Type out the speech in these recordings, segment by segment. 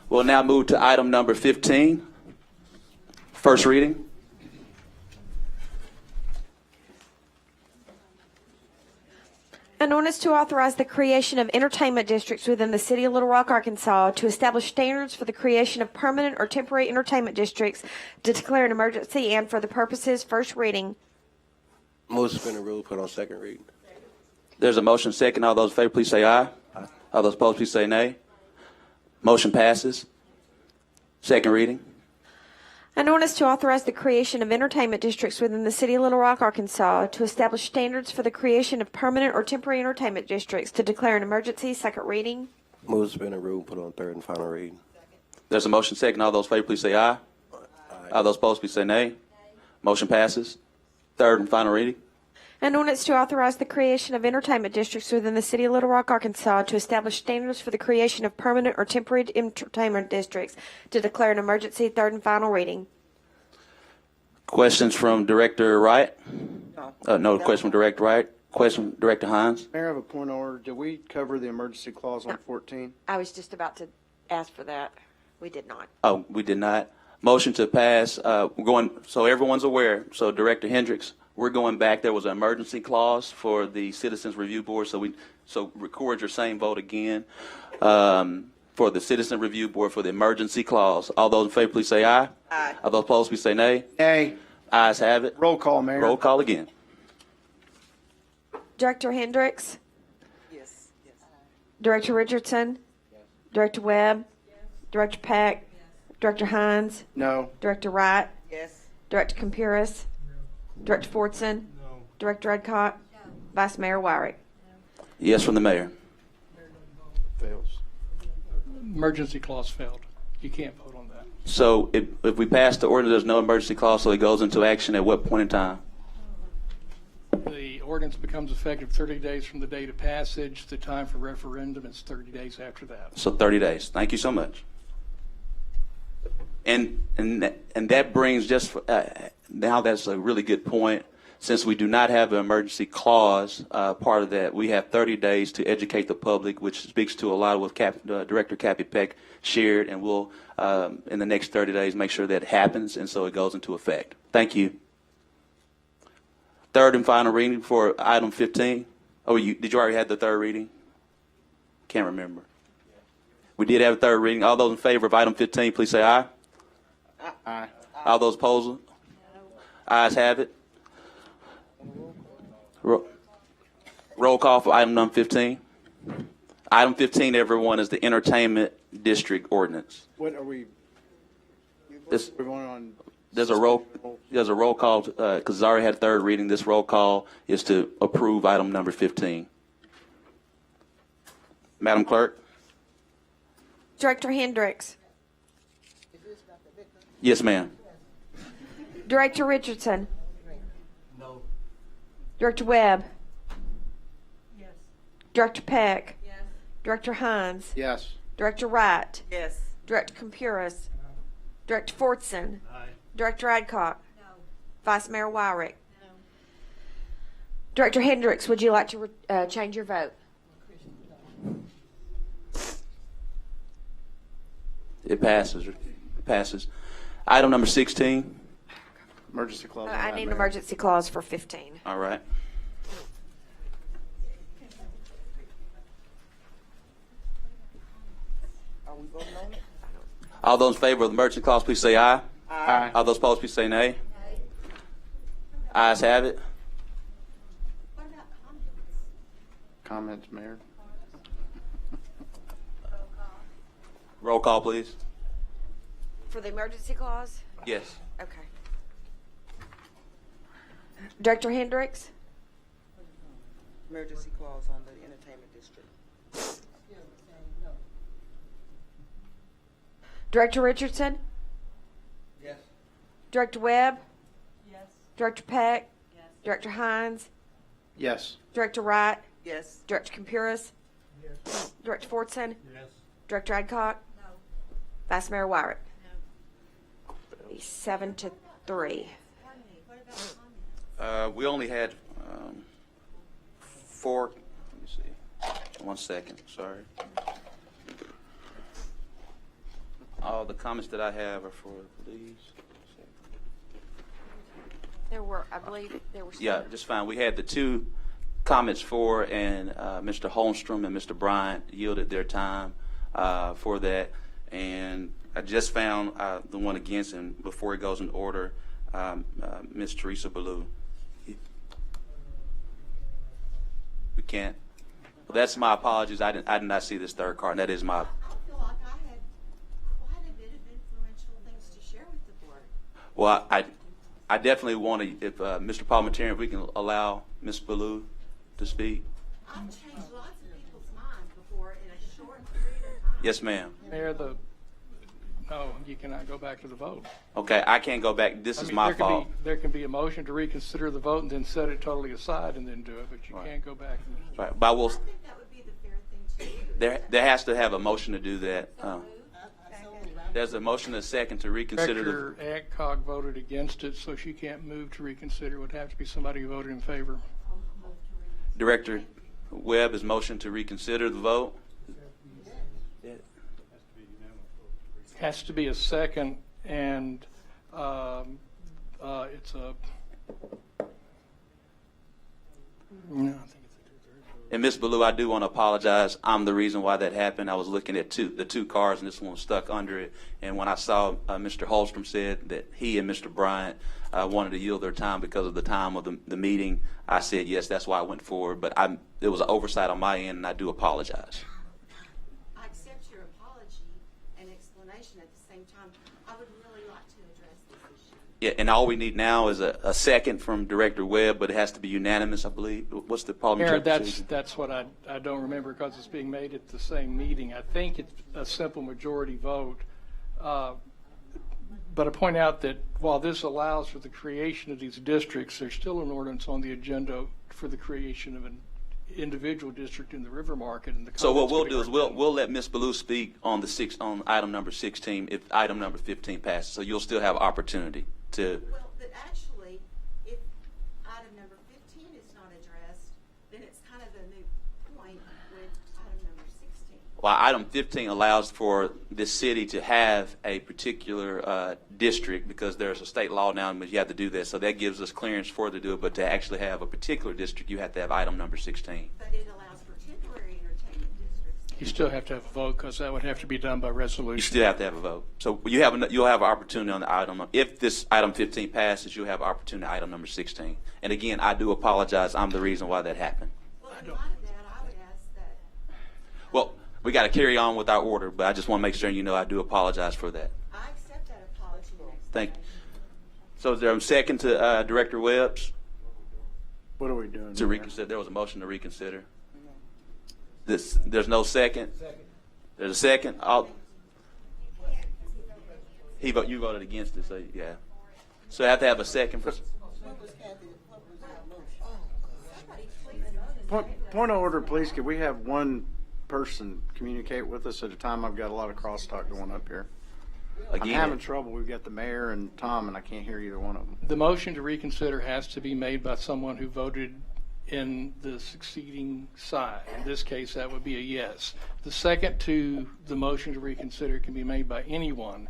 We'll now move to item number 15, first reading. An ordinance to authorize the creation of entertainment districts within the city of Little Rock, Arkansas, to establish standards for the creation of permanent or temporary entertainment districts, to declare an emergency, and for the purposes, first reading. Move to suspend the rule, put on second reading. There's a motion second. All those in favor, please say aye. Aye. All those opposed, please say nay. Motion passes. Second reading. An ordinance to authorize the creation of entertainment districts within the city of Little Rock, Arkansas, to establish standards for the creation of permanent or temporary entertainment districts, to declare an emergency, second reading. Move to suspend the rule, put on third and final reading. There's a motion second. All those in favor, please say aye. Aye. All those opposed, please say nay. Motion passes. Third and final reading. An ordinance to authorize the creation of entertainment districts within the city of Little Rock, Arkansas, to establish standards for the creation of permanent or temporary entertainment districts, to declare an emergency, third and final reading. Questions from Director Wright? No question from Director Wright. Question from Director Hines? Mayor, I have a point of order. Did we cover the emergency clause on 14? I was just about to ask for that. We did not. Oh, we did not. Motion to pass. We're going, so everyone's aware. So Director Hendricks, we're going back. There was an emergency clause for the Citizens Review Board, so record your same vote again for the Citizen Review Board for the emergency clause. All those in favor, please say aye. Aye. All those opposed, please say nay. Nay. Ayes have it. Roll call, Mayor. Roll call again. Director Hendricks? Yes. Yes. Director Richardson? Yes. Director Webb? Yes. Director Peck? Yes. Director Hines? No. Director Wright? Yes. Director Compuris? No. Director Fortson? No. Director Adcock? No. Vice Mayor Wyrick? Yes from the mayor. Fails. Emergency clause failed. You can't vote on that. So if we pass the ordinance, there's no emergency clause, so it goes into action at what point in time? The ordinance becomes effective 30 days from the date of passage. The time for referendum is 30 days after that. So 30 days. Thank you so much. And that brings just now that's a really good point. Since we do not have an emergency clause, part of that, we have 30 days to educate the public, which speaks to a lot of what Director Cappy Peck shared, and we'll, in the next 30 days, make sure that happens, and so it goes into effect. Thank you. Third and final reading for item 15. Oh, did you already have the third reading? Can't remember. We did have a third reading. All those in favor of item 15, please say aye. Aye. All those opposed? Ayes have it. Roll call for item number 15. Item 15, everyone, is the entertainment district ordinance. What are we? This, We're going on. there's a roll call because it's already had a third reading. This roll call is to approve item number 15. Madam Clerk. Director Hendricks? Yes, ma'am. Director Richardson? No. Director Webb? Yes. Director Peck? Yes. Director Hines? Yes. Director Wright? Yes. Director Compuris? Director Fortson? Aye. Director Adcock? No. Vice Mayor Wyrick? No. Director Hendricks, would you like to change your vote? It passes. It passes. Item number 16. Emergency clause. on I that, need an Mayor. emergency clause for 15. All right. Are we voting on it? All those in favor of the emergency clause, please say aye. Aye. All those opposed, please say nay. Ayes have it. What about Comments, Mayor. Roll call, please. For the emergency clause? Yes. Okay. Director Hendricks? emergency clause on the entertainment district? Director Richardson? Yes. Director Webb? Yes. Director Peck? Yes. Director Hines? Yes. Director Wright? Yes. Director Compuris? Yes. Director Fortson? Yes. Director Adcock? No. Vice Mayor Wyrick? No. 7-3. Pardon me, what about comments? We only had 4. Let me see. 1 second. Sorry. all the comments that I have are for these. There were, I believe, there were. Yeah, just fine. We had the two comments for, and Mr. Holmstrom and Mr. Bryant yielded their time for that. And I just found the one against, and before it goes in order, Ms. Teresa Ballou. We can't. Well, that's my apologies. I did not see this third card, and that is my. I feel like I had quite a bit of influential things to share with the board. Well, I definitely want to, if Mr. Parliamentarian, if we can allow Ms. Ballou to speak. I've changed lots of people's minds before in a short period of time. Yes, ma'am. Mayor, no, you cannot go back to the vote. Okay, I can't go back. This I is mean, my fault. There can be a motion to reconsider the vote and then set it totally aside and then do it, but you Right. can't go back. Right, but I will. I think that would be the fair thing to do. There has to have a motion to do that. There's a motion and a second to reconsider. Director Adcock voted against it, so she can't move to reconsider. It would have to be somebody who voted in favor. Director Webb has motioned to reconsider the vote. Has to be a second, and it's a. No, I think it's a two-thirds vote. And Ms. Ballou, I do want to apologize. I'm the reason why that happened. I was looking at the two cars, and this one was stuck under it. And when I saw Mr. Holstrom said that he and Mr. Bryant wanted to yield their time because of the time of the meeting, I said yes. That's why I went forward. But it was an oversight on my end, and I do apologize. I accept your apology and explanation at the same time. I would really like to address this issue. Yeah, and all we need now is a second from Director Webb, but it has to be unanimous, I believe. What's the parliamentary Mayor, procedure? that's what I don't remember because it's being made at the same meeting. I think it's a simple majority vote. But I point out that while this allows for the creation of these districts, there's still an ordinance on the agenda for the creation of an individual district in the River Market. And the So what comments we'll that do is are- we'll let Ms. Ballou speak on on item number 16 if item number 15 passes. So you'll still have opportunity to. Well, but actually, if item number 15 is not addressed, then it's kind of a moot point with item number 16. Well, item 15 allows for this city to have a particular district because there's a state law now and you have to do this. So that gives us clearance for to do it. But to actually have a particular district, you have to have item number 16. But it allows for temporary entertainment districts. You still have to have a vote because that would have to be done by You resolution. still have to have a vote. So you'll have an opportunity on the item. If this item 15 passes, you'll have opportunity on item number 16. And again, I do apologize. I'm the reason why that happened. Well, in light of that, I would ask that. Well, we got to carry on with our order, but I just want to make sure you know I do apologize for that. I accept that apology and Thank you. explanation. So is there a second to Director Webb's What are we doing to here? reconsider? There was a motion to reconsider. There's no second. There's a second. You voted against it, so yeah. So I have to have a second. Point of order, please. Could we have one person communicate with us at a time? I've got a lot of crosstalk going up here. I'm having Again, trouble. We've got the mayor and Tom, and I can't hear either one of them. The motion to reconsider has to be made by someone who voted in the succeeding side. In this case, that would be a yes. The second to the motion to reconsider can be made by anyone.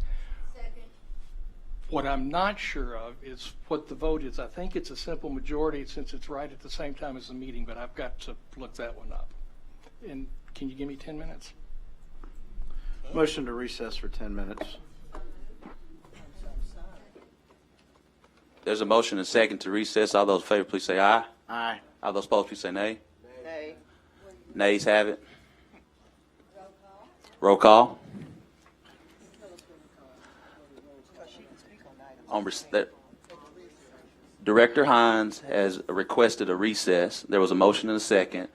What I'm not sure of is what the vote is. I think it's a simple majority since it's right at the same time as the meeting, but I've got to look that one up. And can you give me 10 minutes? Motion to recess for 10 minutes. there's a motion and second to recess. All those in favor, please say aye. Aye. All those opposed, please say nay. Nays have it. Roll call. Director Hines has requested a recess. There was a motion and a second.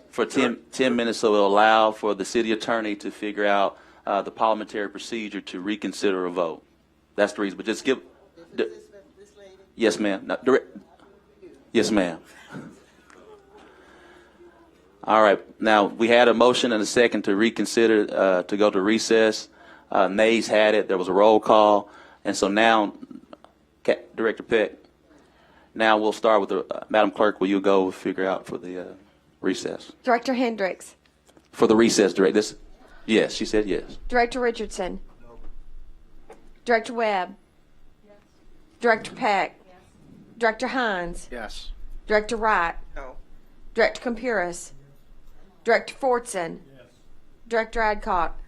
For 10 minutes, so it'll allow for the city attorney to figure out the parliamentary procedure to reconsider a vote. That's the reason. But just give. Yes, ma'am. No, yes, ma'am. All right. Now, we had a motion and a second to reconsider to go to recess. Nays had it. There was a roll call. And so now, Director Peck, now we'll start with the Madam Clerk, will you go figure out for the recess? Director Hendricks. For the recess director. Yes, she said yes. Director Richardson? Director Webb? Director Peck? Director Hines? Yes. Director Wright? No. Director Compuris? Director Fortson? Director Adcock?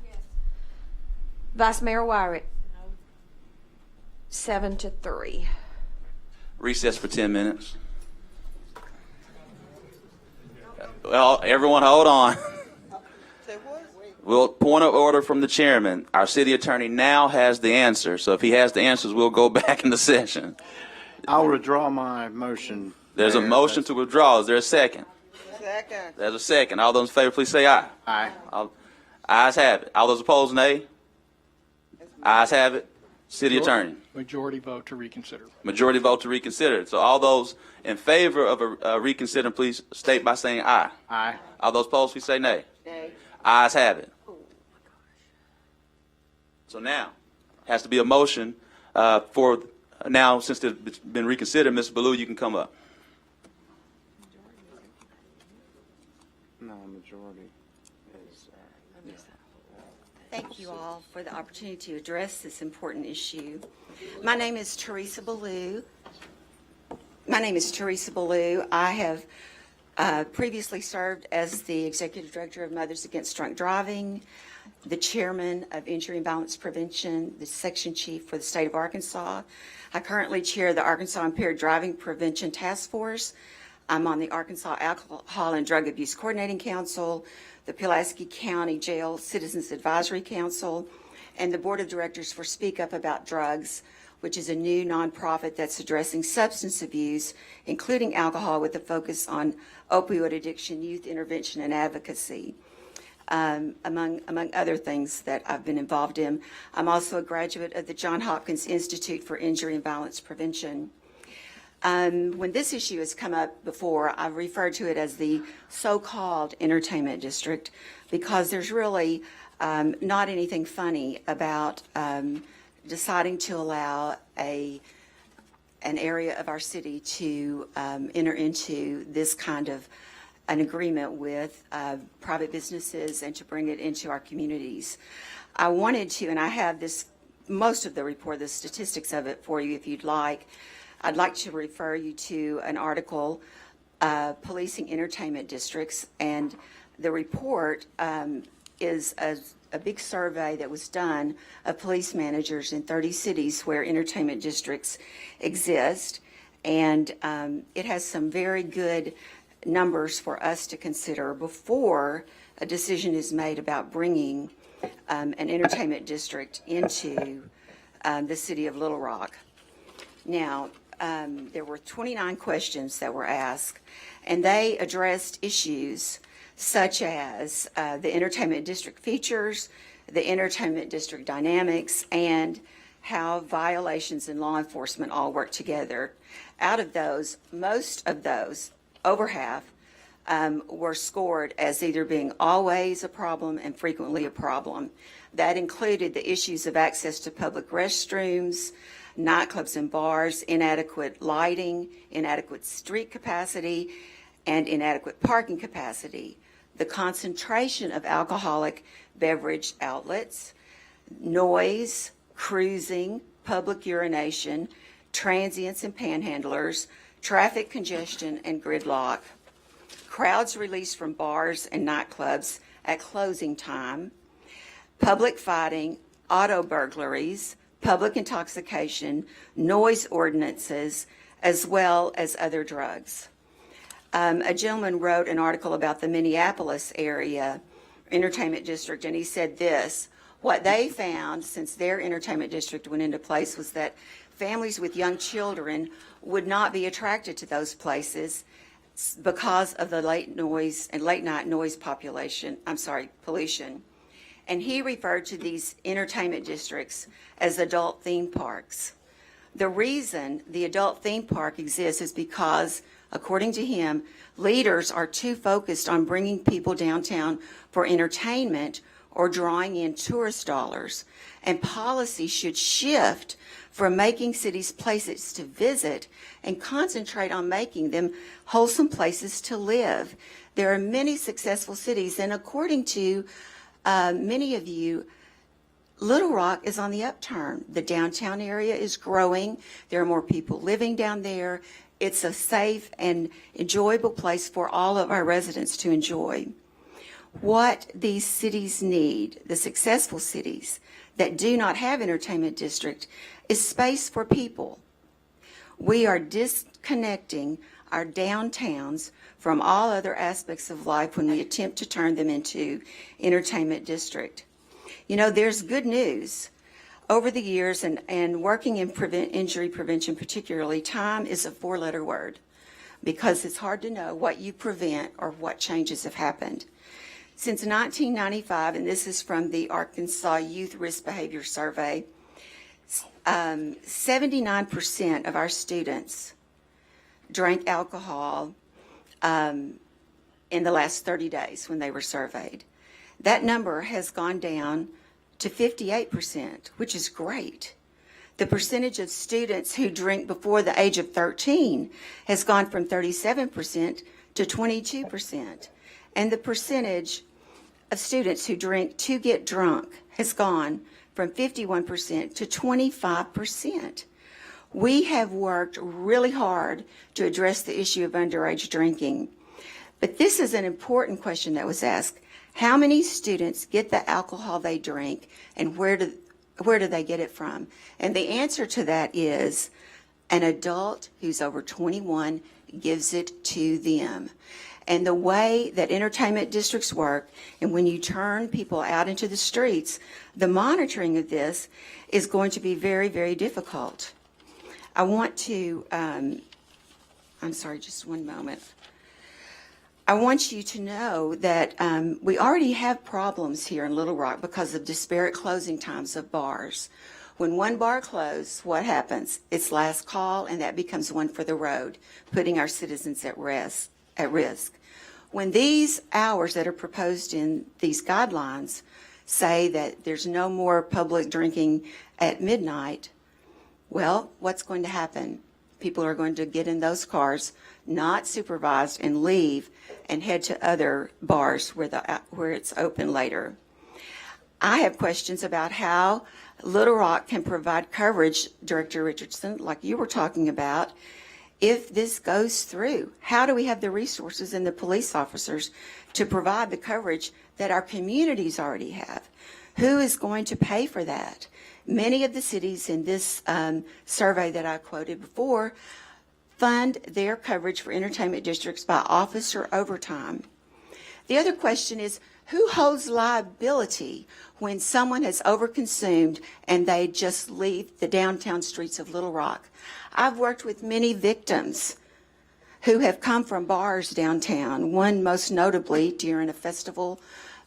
Vice Mayor Wyrick? 7-3. Recess for 10 minutes. Well, everyone hold on. Say what? We'll point of order from the chairman. Our city attorney now has the answer. So if he has the answers, we'll go back in the session. I'll withdraw my motion. There's a Mayor. motion to withdraw. Is there a second? Second. There's a second. All those in favor, please say aye. Aye. Ayes have it. All those opposed, nay. Ayes have it. City attorney. Majority vote to reconsider. Majority vote to reconsider. So all those in favor of a reconsider, please state by saying aye. Aye. All those opposed, please say nay. Nay. Ayes have it. So now, has to be a motion for, now, since it's been reconsidered, Ms. Ballou, you can come up. No, majority is, Thank you all for the opportunity to address this important issue. My name is Teresa Ballou. I have previously served as the Executive Director of Mothers Against Drunk Driving, the Chairman of Injury and Violence Prevention, the Section Chief for the state of Arkansas. I currently chair the Arkansas Impaired Driving Prevention Task Force. I'm on the Arkansas Alcohol and Drug Abuse Coordinating Council, the Pulaski County Jail Citizens Advisory Council, and the Board of Directors for Speak Up About Drugs, which is a new nonprofit that's addressing substance abuse, including alcohol, with a focus on opioid addiction, youth intervention, and advocacy, among other things that I've been involved in. I'm also a graduate of the Johns Hopkins Institute for Injury and Violence Prevention. When this issue has come up before, I've referred to it as the so-called entertainment district because there's really not anything funny about deciding to allow an area of our city to enter into this kind of an agreement with private businesses and to bring it into our communities. I wanted to, and I have most of the report, the statistics of it for you if you'd like. I'd like to refer you to an article, Policing Entertainment Districts, and the report is a big survey that was done of police managers in 30 cities where entertainment districts exist, and it has some very good numbers for us to consider before a decision is made about bringing an entertainment district into the city of Little Rock. Now, there were 29 questions that were asked, and they addressed issues such as the entertainment district features, the entertainment district dynamics, and how violations and law enforcement all work together. Out of those, most of those, over half, were scored as either being always a problem and frequently a problem. That included the issues of access to public restrooms, nightclubs and bars, inadequate lighting, inadequate street capacity, and inadequate parking capacity, the concentration of alcoholic beverage outlets, noise, cruising, public urination, transients and panhandlers, traffic congestion and gridlock, crowds released from bars and nightclubs at closing time, public fighting, auto burglaries, public intoxication, noise ordinances, as well as other drugs. A gentleman wrote an article about the Minneapolis area entertainment district, and he said this: what they found since their entertainment district went into place was that families with young children would not be attracted to those places because of the late night noise pollution. And he referred to these entertainment districts as adult theme parks. The reason the adult theme park exists is because, according to him, leaders are too focused on bringing people downtown for entertainment or drawing in tourist dollars, and policy should shift from making cities places to visit and concentrate on making them wholesome places to live. There are many successful cities, and according to many of you, Little Rock is on the upturn. The downtown area is growing. There are more people living down there. It's a safe and enjoyable place for all of our residents to enjoy. What these cities need, the successful cities that do not have entertainment district, is space for people. We are disconnecting our downtowns from all other aspects of life when we attempt to turn them into entertainment district. You know, there's good news. Over the years and working in injury prevention particularly, time is a four-letter word because it's hard to know what you prevent or what changes have happened. Since 1995, and this is from the Arkansas Youth Risk Behavior Survey, 79% of our students drank alcohol in the last 30 days when they were surveyed. That number has gone down to 58%, which is great. The percentage of students who drink before the age of 13 has gone from 37% to 22%. And the percentage of students who drink to get drunk has gone from 51% to 25%. We have worked really hard to address the issue of underage drinking. But this is an important question that was asked. How many students get the alcohol they drink, and where do they get it from? And the answer to that is an adult who's over 21 gives it to them. And the way that entertainment districts work, and when you turn people out into the streets, the monitoring of this is going to be very, very difficult. I want to, I'm sorry, just one moment. I want you to know that we already have problems here in Little Rock because of disparate closing times of bars. When one bar closes, what happens? It's last call, and that becomes one for the road, putting our citizens at risk. When these hours that are proposed in these guidelines say that there's no more public drinking at midnight, well, what's going to happen? People are going to get in those cars, not supervised, and leave and head to other bars where it's open later. I have questions about how Little Rock can provide coverage, Director Richardson, like you were talking about, if this goes through. How do we have the resources and the police officers to provide the coverage that our communities already have? Who is going to pay for that? Many of the cities in this survey that I quoted before fund their coverage for entertainment districts by officer overtime. The other question is, who holds liability when someone has overconsumed and they just leave the downtown streets of Little Rock? I've worked with many victims who have come from bars downtown, one most notably during a festival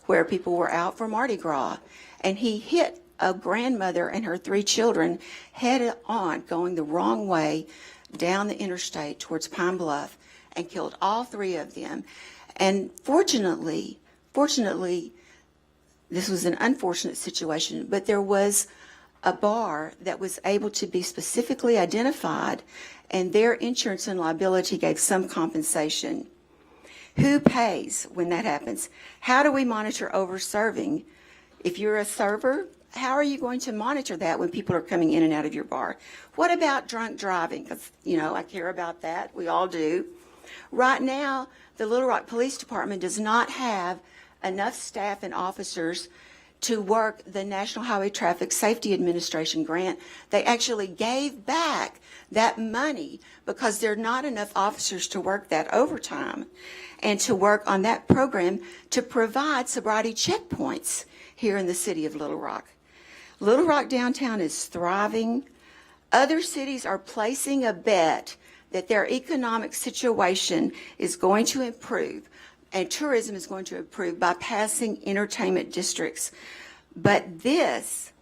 where people were out for Mardi Gras, and he hit a grandmother and her 3 children head on going the wrong way down the interstate towards Pine Bluff and killed all 3 of them. And fortunately, this was an unfortunate situation, but there was a bar that was able to be specifically identified, and their insurance and liability gave some compensation. Who pays when that happens? How do we monitor over-serving? If you're a server, how are you going to monitor that when people are coming in and out of your bar? What about drunk driving? Because, you know, I care about that. We all do. Right now, the Little Rock Police Department does not have enough staff and officers to work the National Highway Traffic Safety Administration grant. They actually gave back that money because there are not enough officers to work that overtime and to work on that program to provide sobriety checkpoints here in the city of Little Rock. Little Rock downtown is thriving. Other cities are placing a bet that their economic situation is going to improve and tourism is going to improve by passing entertainment districts. But this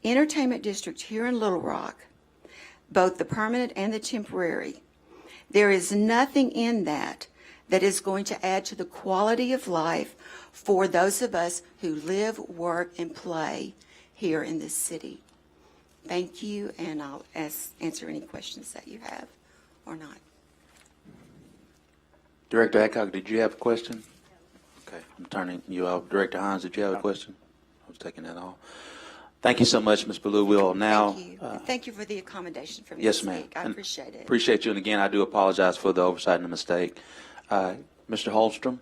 entertainment district here in Little Rock, both the permanent and the temporary, there is nothing in that that is going to add to the quality of life for those of us who live, work, and play here in this city. Thank you, and I'll answer any questions that you have or not. Director Adcock, did you have a question? Okay, I'm turning you off. Director Hines, did you have a question? I was taking that off. Thank you so much, Ms. Ballou. We'll now. Thank you. Thank you for the accommodation for me Yes, to ma'am. speak. I And appreciate it. Appreciate you. And again, I do apologize for the oversight and the mistake. Mr. Holstrom?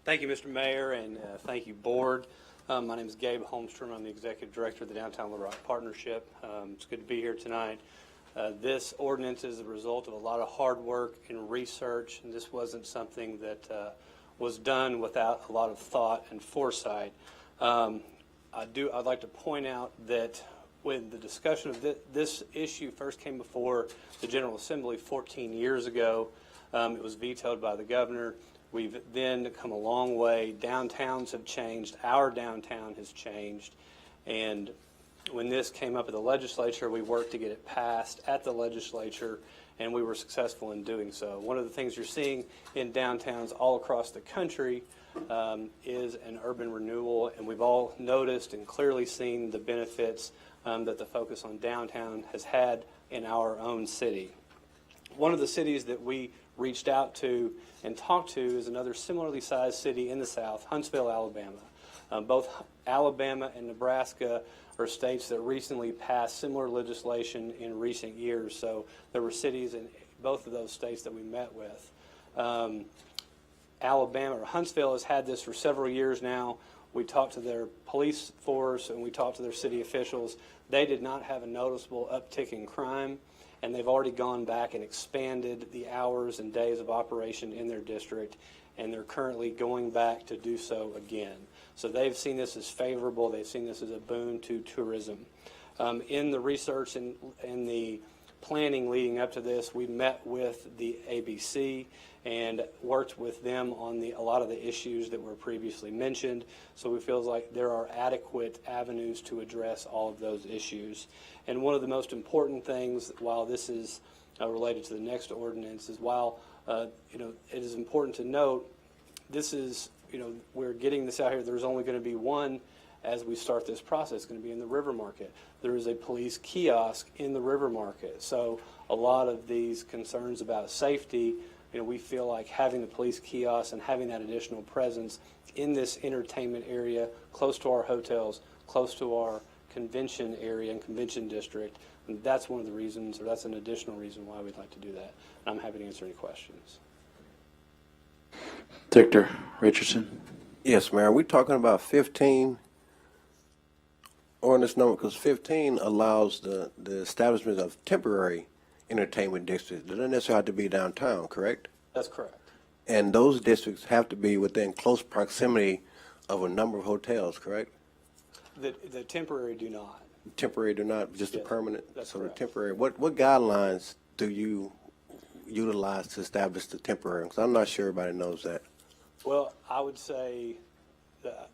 Thank you, Mr. Mayor, and thank you, Board. My name is Gabe Holmstrom. I'm the Executive Director of the Downtown Little Rock Partnership. It's good to be here tonight. This ordinance is a result of a lot of hard work and research, and this wasn't something that was done without a lot of thought and foresight. I'd like to point out that when the discussion of this issue first came before the General Assembly 14 years ago, it was vetoed by the governor. We've then come a long way. Downtowns have changed. Our downtown has changed. And when this came up at the legislature, we worked to get it passed at the legislature, and we were successful in doing so. One of the things you're seeing in downtowns all across the country is an urban renewal, and we've all noticed and clearly seen the benefits that the focus on downtown has had in our own city. One of the cities that we reached out to and talked to is another similarly sized city in the South, Huntsville, Alabama. Both Alabama and Nebraska are states that recently passed similar legislation in recent years. So there were cities in both of those states that we met with. Alabama, or Huntsville, has had this for several years now. We talked to their police force and we talked to their city officials. They did not have a noticeable uptick in crime, and they've already gone back and expanded the hours and days of operation in their district, and they're currently going back to do so again. So they've seen this as favorable. They've seen this as a boon to tourism. In the research and in the planning leading up to this, we met with the ABC and worked with them on a lot of the issues that were previously mentioned. So we feel like there are adequate avenues to address all of those issues. And one of the most important things, while this is related to the next ordinance, is while it is important to note, this is, we're getting this out here. There's only going to be one as we start this process. It's going to be in the River Market. There is a police kiosk in the River Market. So a lot of these concerns about safety, we feel like having the police kiosk and having that additional presence in this entertainment area, close to our hotels, close to our convention area and convention district, and that's one of the reasons, or that's an additional reason why we'd like to do that. And I'm happy to answer any questions. Director Richardson? Yes, Mayor. We're talking about 15 ordinance number, because 15 allows the establishment of temporary entertainment districts. They don't necessarily have to be downtown, correct? That's correct. And those districts have to be within close proximity of a number of hotels, correct? The temporary do not. Temporary do not, just the Yes, permanent? that's So correct. the temporary, what guidelines do you utilize to establish the temporary? Because I'm not sure everybody knows that. Well, I would say that,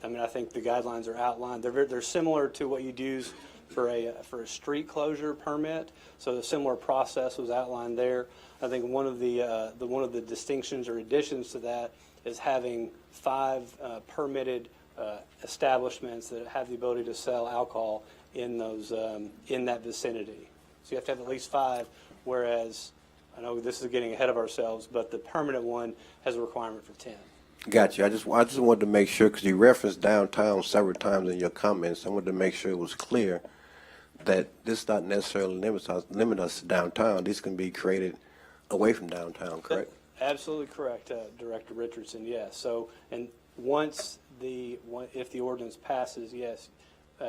I think the guidelines are outlined. They're similar to what you'd use for a street closure permit. So a similar process was outlined there. I think one of the distinctions or additions to that is having 5 permitted establishments that have the ability to sell alcohol in those in that vicinity. So you have to have at least 5, whereas I know this is getting ahead of ourselves, but the permanent one has a requirement for 10. Got you. I just wanted to make sure, because you referenced downtown several times in your comments. I wanted to make sure it was clear that this does not necessarily limit us to downtown. These can be created away from downtown, correct? Absolutely correct, Director Richardson. Yes. So, and if the ordinance passes, yes,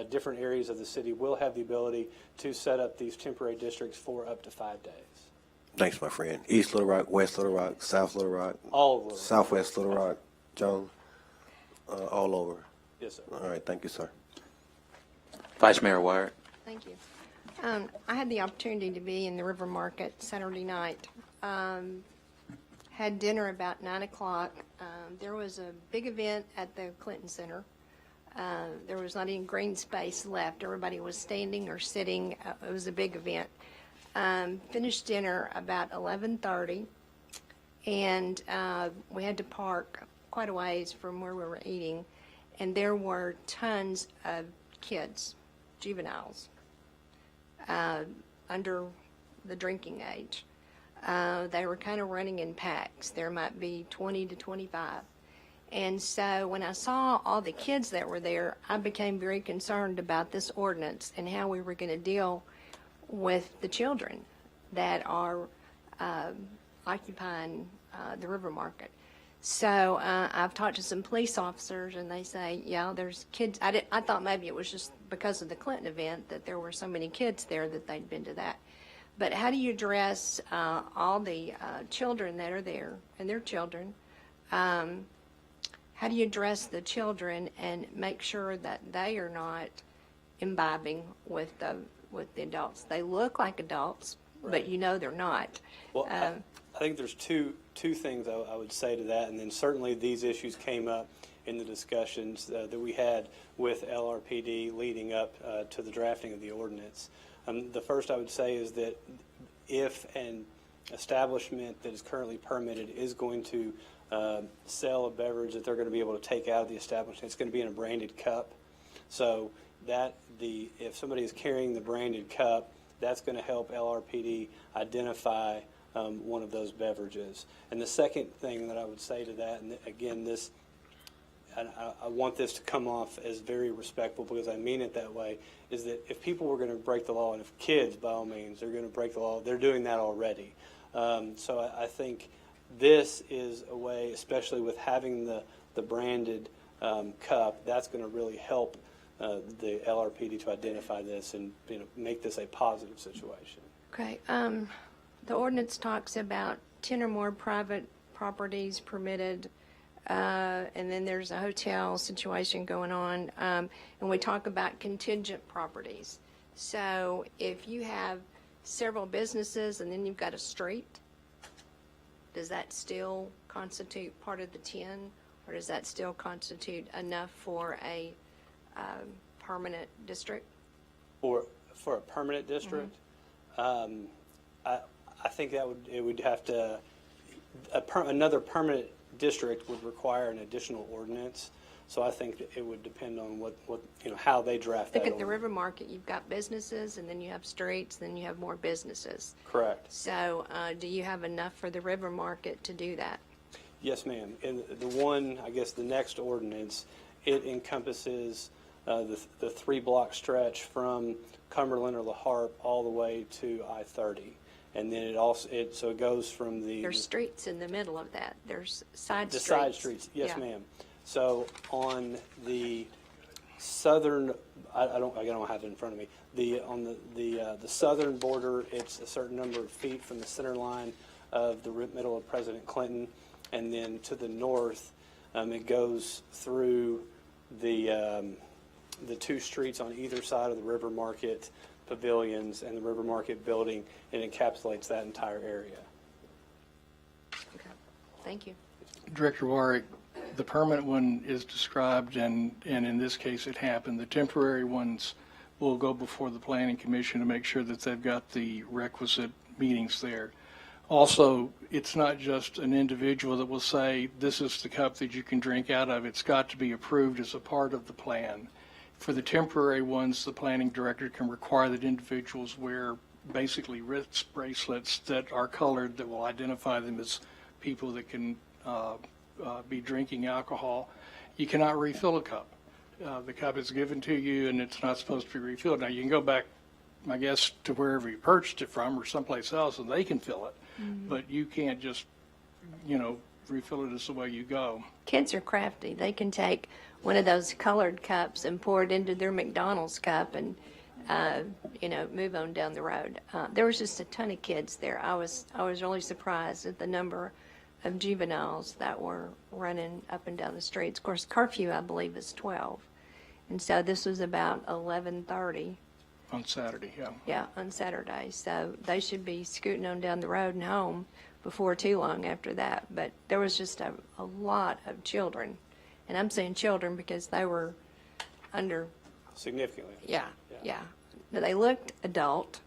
different areas of the city will have the ability to set up these temporary districts for up to 5 days. Thanks, my friend. East Little Rock, West Little Rock, South Little Rock, All of them. Southwest Little Rock, Jones, all over. Yes, sir. All right, thank you, sir. Vice Mayor Wyatt? Thank you. I had the opportunity to be in the River Market Saturday night. Had dinner about 9 o'clock. There was a big event at the Clinton Center. There was not any green space left. Everybody was standing or sitting. It was a big event. Finished dinner about 11:30, and we had to park quite a ways from where we were eating, and there were tons of kids, juveniles, under the drinking age. They were kind of running in packs. There might be 20 to 25. And so when I saw all the kids that were there, I became very concerned about this ordinance and how we were going to deal with the children that are occupying the river market. So I've talked to some police officers, and they say, yeah, there's kids. I thought maybe it was just because of the Clinton event that there were so many kids there that they'd been to that. But how do you address all the children that are there and their children? How do you address the children and make sure that they are not imbibing with the adults? They look like adults, but you know they're not. Well, I think there's two things I would say to that, and then certainly these issues came up in the discussions that we had with LRPD leading up to the drafting of the ordinance. The first I would say is that if an establishment that is currently permitted is going to sell a beverage that they're going to be able to take out of the establishment, it's going to be in a branded cup. So that if somebody is carrying the branded cup, that's going to help LRPD identify one of those beverages. And the second thing that I would say to that, and again, I want this to come off as very respectful because I mean it that way, is that if people were going to break the law, and if kids, by all means, they're going to break the law, they're doing that already. So I think this is a way, especially with having the branded cup, that's going to really help the LRPD to identify this and make this a positive situation. Okay. The ordinance talks about 10 or more private properties permitted, and then there's a hotel situation going on, and we talk about contingent properties. So if you have several businesses and then you've got a street, does that still constitute part of the 10, or does that still constitute enough for a permanent district? Or for a permanent district, I think it would have to another permanent district would require an additional ordinance. So I think that it would depend on what how they draft that. Look at the ordinance. river market. You've got businesses, and then you have streets, then you have more businesses. Correct. So do you have enough for the river market to do that? Yes, ma'am. And the next ordinance, it encompasses the 3-block stretch from Cumberland or La Harpe all the way to I-30. And then it goes from There's streets in the middle of that. There's side the streets. side streets. Yes, Yeah. ma'am. So on the southern, I don't have it in front of me. On the southern border, it's a certain number of feet from the center line of the middle of President Clinton, and then to the north, it goes through the 2 streets on either side of the River Market pavilions and the River Market building, and encapsulates that entire area. Okay. Thank you. Director Warwick, the permanent one is described, and in this case it happened. The temporary ones will go before the Planning Commission to make sure that they've got the requisite meetings there. Also, it's not just an individual that will say, this is the cup that you can drink out of. It's got to be approved as a part of the plan. For the temporary ones, the planning director can require that individuals wear basically wrist bracelets that are colored that will identify them as people that can be drinking alcohol. You cannot refill a cup. The cup is given to you, and it's not supposed to be refilled. Now, you can go back, I guess, to wherever you purchased it from or someplace else, and they can fill it. But you can't just, refill it as the way you go. Kids are crafty. They can take one of those colored cups and pour it into their McDonald's cup and, move on down the road. There was just a ton of kids there. I was really surprised at the number of juveniles that were running up and down the streets. Of course, curfew, I believe, is 12. And so this was about 11:30. On Saturday, yeah. Yeah, on Saturday. So they should be scooting on down the road and home before too long after that. But there was just a lot of children. And I'm saying children because they were under, Significantly. yeah. Now, they looked adult,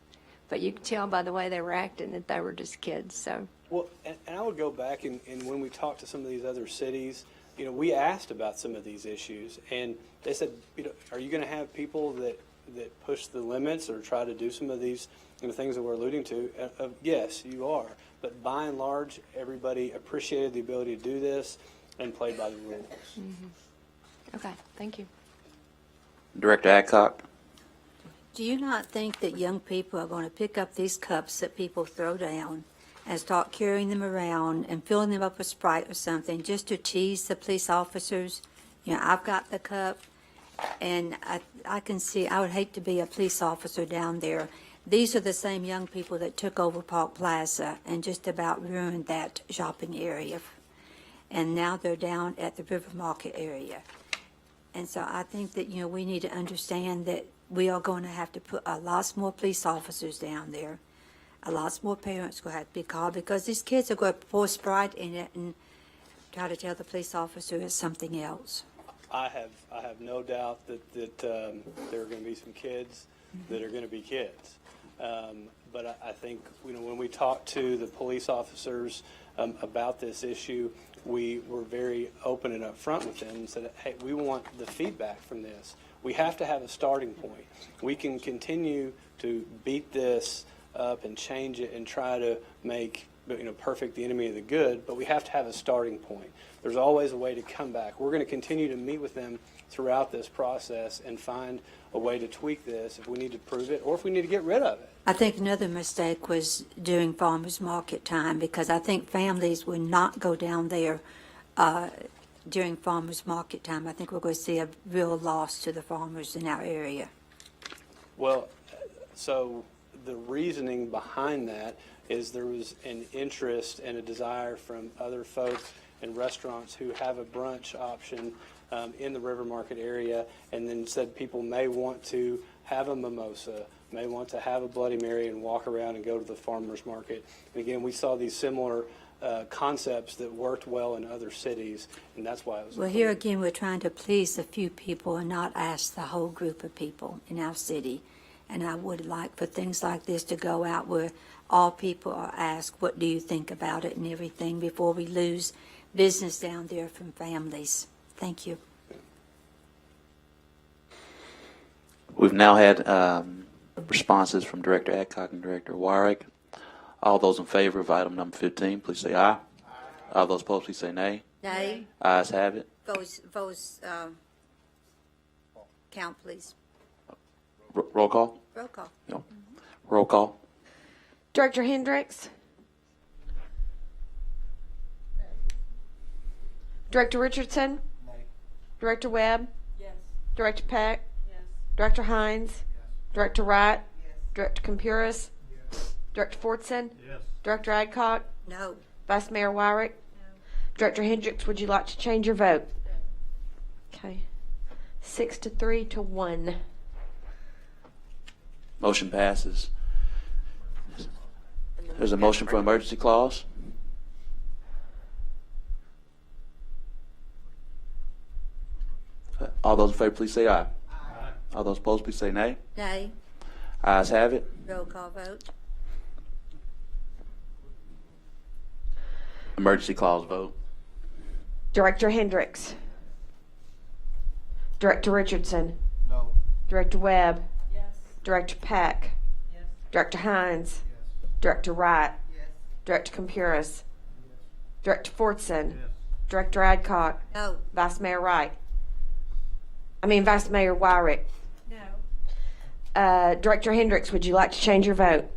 but you could tell by the way they were acting that they were just kids, so. Well, and I would go back and when we talked to some of these other cities, we asked about some of these issues, and they said, are you going to have people that push the limits or try to do some of these things that we're alluding to? Yes, you are. But by and large, everybody appreciated the ability to do this and played by the rules. Okay, thank you. Director Adcock. Do you not think that young people are going to pick up these cups that people throw down and start carrying them around and filling them up with Sprite or something just to tease the police officers? I've got the cup, and I can see, I would hate to be a police officer down there. These are the same young people that took over Park Plaza and just about ruined that shopping area. And now they're down at the River Market area. And so I think that, we need to understand that we are going to have to put a lot more police officers down there. A lot more parents are going to have to be called because these kids are going to pour Sprite in it and try to tell the police officer it's something else. I have no doubt that there are going to be some kids that are going to be kids. But I think when we talked to the police officers about this issue, we were very open and upfront with them and said, hey, we want the feedback from this. We have to have a starting point. We can continue to beat this up and change it and try to make perfect the enemy of the good, but we have to have a starting point. There's always a way to come back. We're going to continue to meet with them throughout this process and find a way to tweak this if we need to prove it or if we need to get rid of it. I think another mistake was during farmers market time because I think families would not go down there during farmers market time. I think we're going to see a real loss to the farmers in our area. Well, so the reasoning behind that is there was an interest and a desire from other folks and restaurants who have a brunch option in the River Market area, and then said people may want to have a mimosa, may want to have a Bloody Mary and walk around and go to the farmer's market. And again, we saw these similar concepts that worked well in other cities, and that's why it was. Well, here again, we're trying to please a few people and not ask the whole group of people in our city. And I would like for things like this to go out where all people are asked, what do you think about it and everything, before we lose business down there from families. Thank you. We've now had responses from Director Adcock and Director Warwick. All those in favor of item number 15, please say aye. All those opposed, please say nay. Nay. Ayes have it. Votes count, please. Roll call? Roll call. No. Roll call. Director Hendricks? Director Richardson? Director Webb? Yes. Director Peck? Yes. Director Hines? Director Wright? Director Compuris? Director Fordson? Director Adcock? No. Vice Mayor Wyrick? Director Hendricks, would you like to change your vote? Okay. 6 to 3 to 1. Motion passes. There's a motion for emergency clause. All those in favor, please say aye. All those opposed, please say nay. Nay. Ayes have it. Roll call vote. Emergency clause vote. Director Hendricks? Director Richardson? No. Director Webb? Yes. Director Peck? Yes. Director Hines? Director Wright? Yes. Director Compuris? Director Fordson? Director Adcock? No. Vice Mayor Wright? Vice Mayor Wyrick? No. Director Hendricks, would you like to change your vote?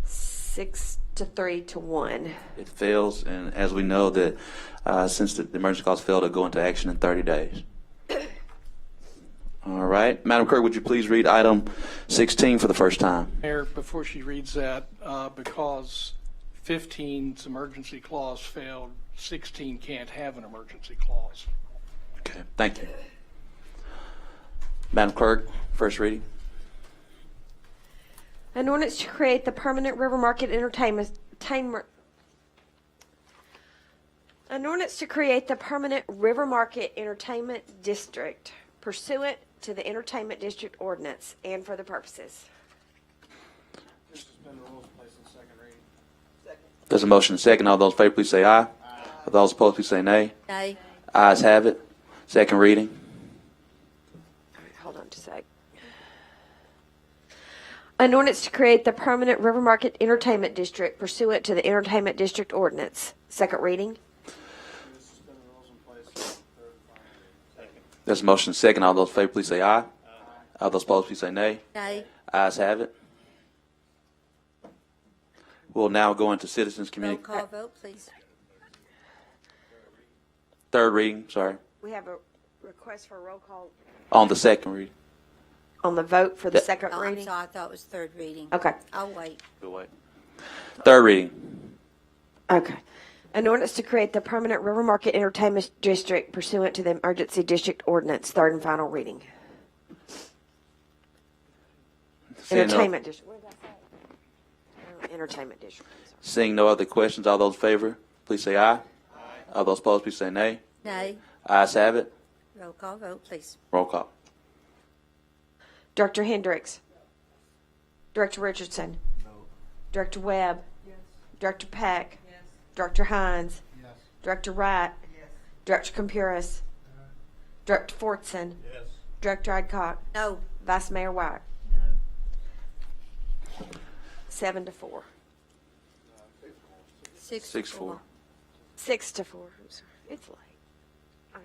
6 to 3 to 1. It fails, and as we know that since the emergency clause failed, it'll go into action in 30 days. All right. Madam Clerk, would you please read item 16 for the first time? Mayor, before she reads that, because 15's emergency clause failed, 16 can't have an emergency clause. Okay, thank you. Madam Clerk, first reading. An ordinance to create the permanent River Market entertainment An ordinance to create the permanent River Market Entertainment District pursuant to the Entertainment District Ordinance and for the purposes. There's a motion and second. All those in favor, please say aye. All those opposed, please say nay. Nay. Ayes have it. Second reading. All right, hold on just a sec. An ordinance to create the permanent River Market Entertainment District pursuant to the Entertainment District Ordinance. Second reading. There's a motion and second. All those in favor, please say aye. All those opposed, please say nay. Nay. Ayes have it. We'll now go into citizens' Roll community. call vote, please. Third reading, sorry. We have a request for a roll call On the second reading. on the vote for the Yeah. second Oh, I'm reading. sorry, I thought it was third reading. Okay. I'll wait. We'll wait. Third reading. Okay. An ordinance to create the permanent River Market Entertainment District pursuant to the Emergency District Ordinance. Third and final reading. Seeing no- Entertainment District. What did I say? Oh, Entertainment District. I'm sorry. Seeing no other questions, all those in favor, please say aye. All those opposed, please say nay. Nay. Ayes have it. Roll call vote, please. Roll call. Director Hendricks. Director Richardson. Director Webb. Director Peck. Director Hines. Director Wright. Director Compuris. Director Fortson. Director Adcock. No. Vice Mayor White. 7-4. 6 6-4. 6-4. I'm sorry. It's late.